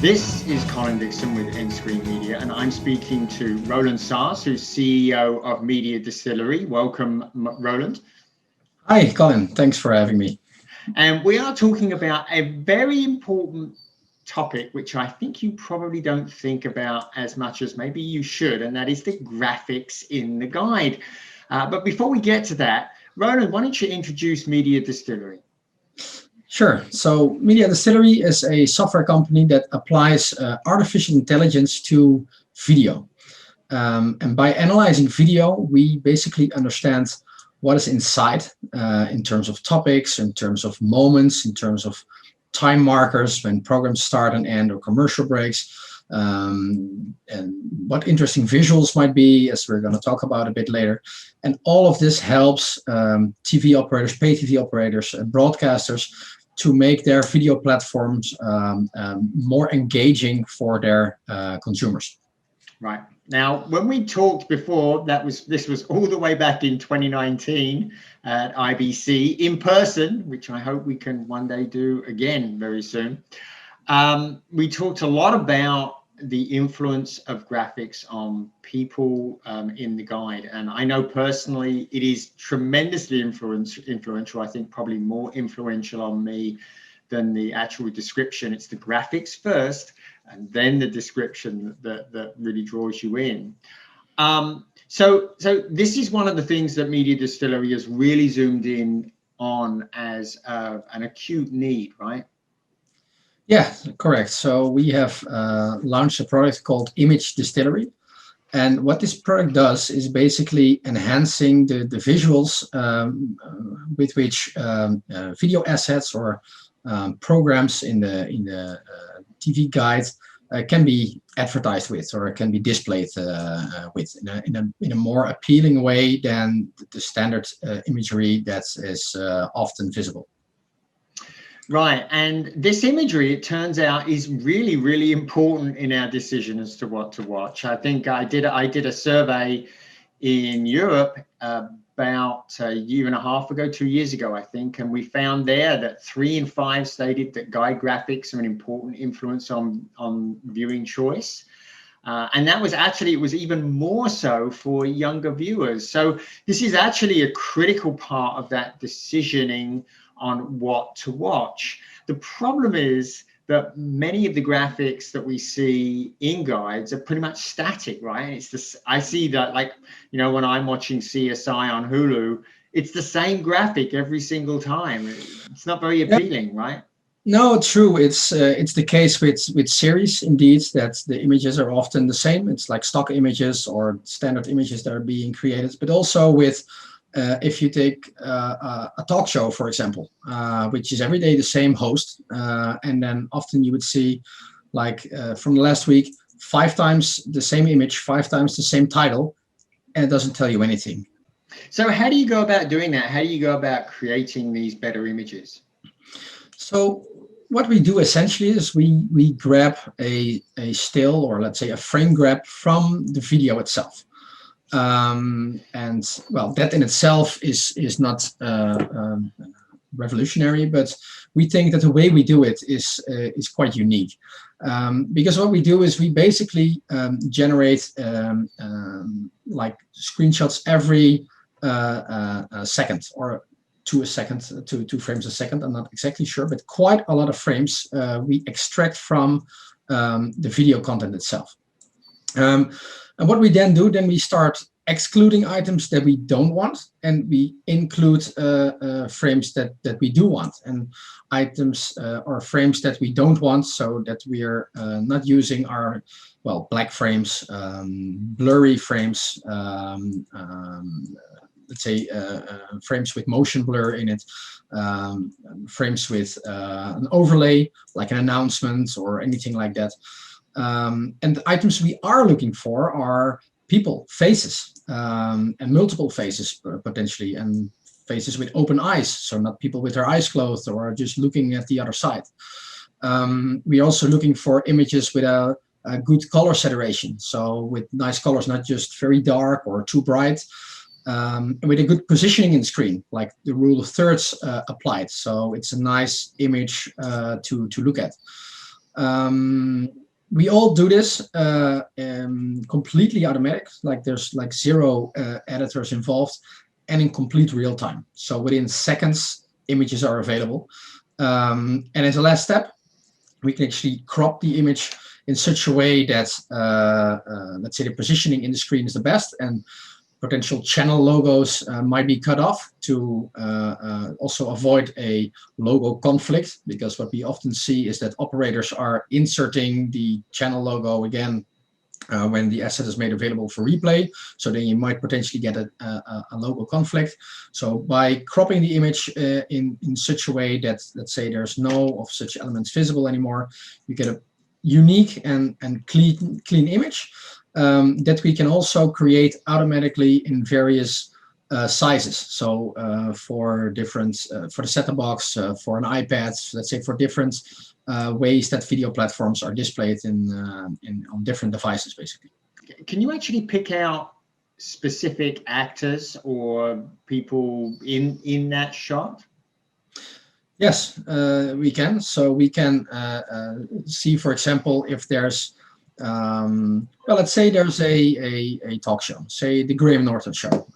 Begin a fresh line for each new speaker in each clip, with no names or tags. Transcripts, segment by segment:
This is Colin Dixon with nScreen Media, and I'm speaking to Roland Sars, who's CEO of Media Distillery. Welcome, Roland.
Hi, Colin. Thanks for having me.
And we are talking about a very important topic, which I think you probably don't think about as much as maybe you should, and that is the graphics in the guide. But before we get to that, Roland, why don't you introduce Media Distillery?
Sure. So Media Distillery is a software company that applies artificial intelligence to video. And by analyzing video, we basically understand what is inside in terms of topics, in terms of moments, in terms of time markers when programs start and end or commercial breaks, and what interesting visuals might be, as we're going to talk about a bit later. And all of this helps TV operators, pay TV operators, and broadcasters to make their video platforms more engaging for their consumers.
Right. Now, when we talked before, this was all the way back in 2019 at IBC in person, which I hope we can one day do again very soon. We talked a lot about the influence of graphics on people in the guide. And I know personally it is tremendously influential. I think probably more influential on me than the actual description. It's the graphics first and then the description that really draws you in. So this is one of the things that Media Distillery has really zoomed in on as an acute need, right?
Yeah, correct. So we have launched a product called Image Distillery. And what this product does is basically enhancing the visuals with which video assets or programs in the TV guide can be advertised with, or can be displayed with in a more appealing way than the standard imagery that is often visible.
Right, and this imagery, it turns out, is really, really important in our decision as to what to watch. I think I did a survey in Europe about a year and a half ago, 2 years ago, I think, and we found there that 3 in 5 stated that guide graphics are an important influence on viewing choice. And that was actually, it was even more so for younger viewers. So this is actually a critical part of that decisioning on what to watch. The problem is that many of the graphics that we see in guides are pretty much static, right? It's this, I see that, like, you know, when I'm watching CSI on Hulu, it's the same graphic every single time. It's not very appealing, right?
No, true. It's the case with series, indeed, that the images are often the same. It's like stock images or standard images that are being created, but also with if you take a talk show, for example, which is every day the same host, and then often you would see, like from the last week, 5 times the same image, 5 times the same title, and it doesn't tell you anything.
So how do you go about doing that? How do you go about creating these better images?
So what we do essentially is we grab a still, or let's say a frame grab from the video itself. And well, that in itself is not revolutionary, but we think that the way we do it is quite unique, because what we do is we basically generate like screenshots every second, or to a second, to 2 frames a second. I'm not exactly sure, but quite a lot of frames we extract from the video content itself. And what we then do, we start excluding items that we don't want, and we include frames that we do want, and items or frames that we don't want, so that we are not using our, well, black frames, blurry frames, let's say frames with motion blur in it, frames with an overlay, like an announcement or anything like that. And the items we are looking for are people, faces, and multiple faces potentially, and faces with open eyes, so not people with their eyes closed or just looking at the other side. We're also looking for images with a good color saturation, so with nice colors, not just very dark or too bright, with a good positioning in the screen, like the rule of thirds applied, so it's a nice image to look at. We all do this completely automatic, like there's like zero editors involved, and in complete real time. So within seconds, images are available. And as a last step, we can actually crop the image in such a way that, let's say, the positioning in the screen is the best, and potential channel logos might be cut off to also avoid a logo conflict, because what we often see is that operators are inserting the channel logo again when the asset is made available for replay. So then you might potentially get a logo conflict. So by cropping the image in such a way that, let's say, there's no of such elements visible anymore, you get a unique and clean image that we can also create automatically in various sizes. So for different, for the set-top box, for an iPad, let's say, for different ways that video platforms are displayed on different devices, basically.
Can you actually pick out specific actors or people in that shot?
Yes, we can. So we can see, for example, if there's well, let's say there's a talk show, say the Graham Norton show,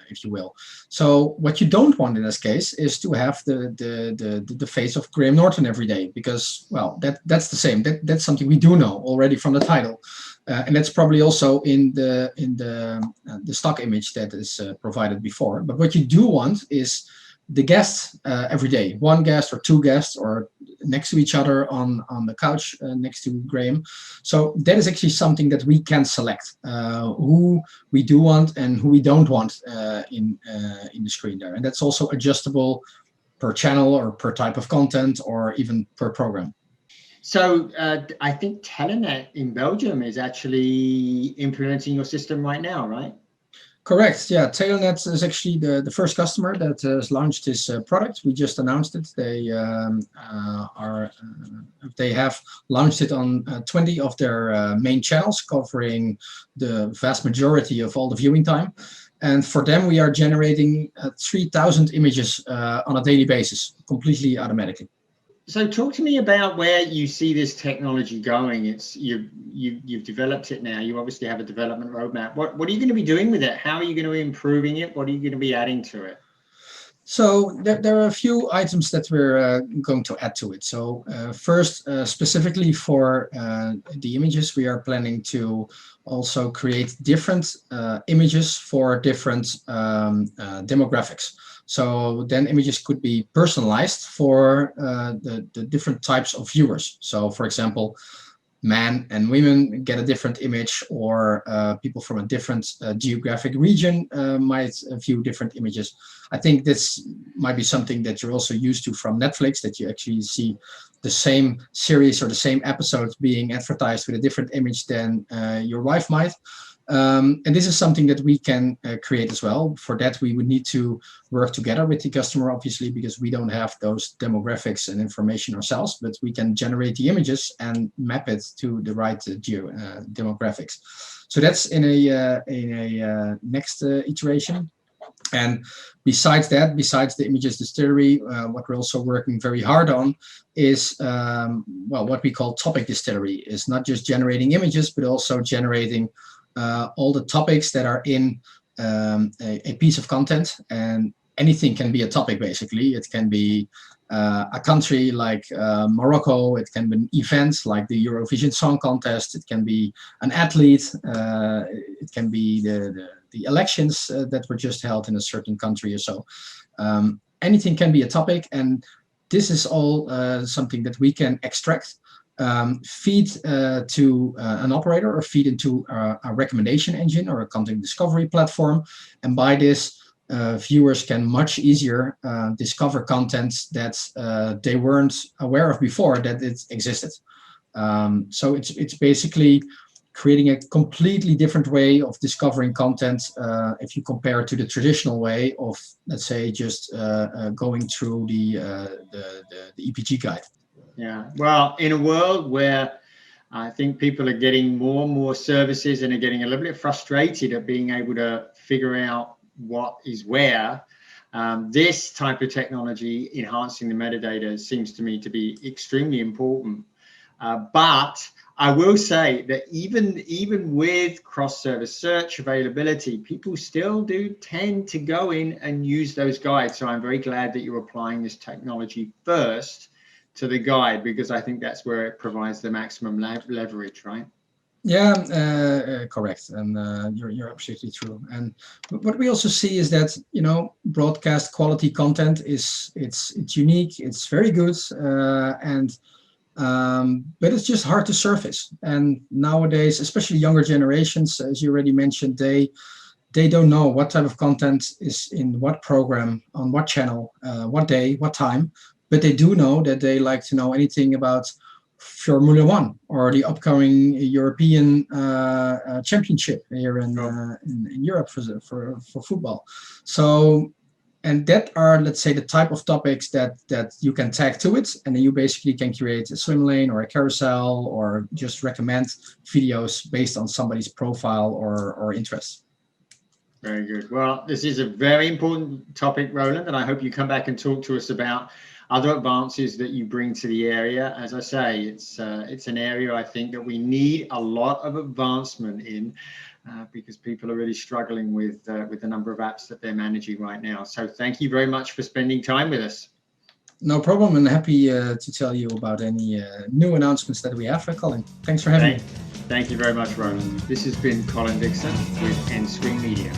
if you will. So what you don't want in this case is to have the face of Graham Norton every day, because, well, that's the same. That's something we do know already from the title, and that's probably also in the stock image that is provided before. But what you do want is the guests every day, one guest or two guests, or next to each other on the couch next to Graham. So that is actually something that we can select, who we do want and who we don't want in the screen there. And that's also adjustable per channel or per type of content or even per program.
So I think Telenet in Belgium is actually implementing your system right now, right?
Correct. Yeah, Telenet is actually the first customer that has launched this product. We just announced it. They they have launched it on 20 of their main channels, covering the vast majority of all the viewing time. And for them, we are generating 3,000 images on a daily basis, completely automatically.
So talk to me about where you see this technology going. It's you've developed it now. You obviously have a development roadmap. What are you going to be doing with it? How are you going to be improving it? What are you going to be adding to it?
So there are a few items that we're going to add to it. So first, specifically for the images, we are planning to also create different images for different demographics. So then images could be personalized for the different types of viewers. So for example, men and women get a different image, or people from a different geographic region might view different images. I think this might be something that you're also used to from Netflix, that you actually see the same series or the same episodes being advertised with a different image than your wife might. And this is something that we can create as well. For that, we would need to work together with the customer, obviously, because we don't have those demographics and information ourselves, but we can generate the images and map it to the right demographics. So that's in a next iteration. And besides that, besides the Media Distillery, what we're also working very hard on is, well, what we call topic distillery. Is not just generating images, but also generating all the topics that are in a piece of content. And anything can be a topic, basically. It can be a country like Morocco. It can be an event like the Eurovision Song Contest. It can be an athlete. It can be the elections that were just held in a certain country or so. Anything can be a topic, and this is all something that we can extract, feed to an operator, or feed into a recommendation engine or a content discovery platform. And by this, viewers can much easier discover content that they weren't aware of before that it existed. So it's basically creating a completely different way of discovering content if you compare it to the traditional way of, let's say, just going through the EPG guide.
Yeah, well, in a world where I think people are getting more and more services and are getting a little bit frustrated at being able to figure out what is where, this type of technology enhancing the metadata seems to me to be extremely important. But I will say that even with cross-service search availability, people still do tend to go in and use those guides. So I'm very glad that you're applying this technology first to the guide, because I think that's where it provides the maximum leverage, right?
Yeah, correct, and you're absolutely true. And what we also see is that, you know, broadcast quality content is it's unique, it's very good, but it's just hard to surface. And nowadays, especially younger generations, as you already mentioned, they don't know what type of content is in what program, on what channel, what day, what time. But they do know that they like to know anything about Formula One or the upcoming European championship here in Europe for football. So, and that are, let's say, the type of topics that you can tag to it, and then you basically can create a swim lane or a carousel or just recommend videos based on somebody's profile or interest.
Very good. Well, this is a very important topic, Roland, and I hope you come back and talk to us about other advances that you bring to the area. As I say, it's an area I think that we need a lot of advancement in, because people are really struggling with the number of apps that they're managing right now. So thank you very much for spending time with us.
No problem, and happy to tell you about any new announcements that we have, Colin. Thanks for having me.
Thank you very much, Roland. This has been Colin Dixon with nScreen Media.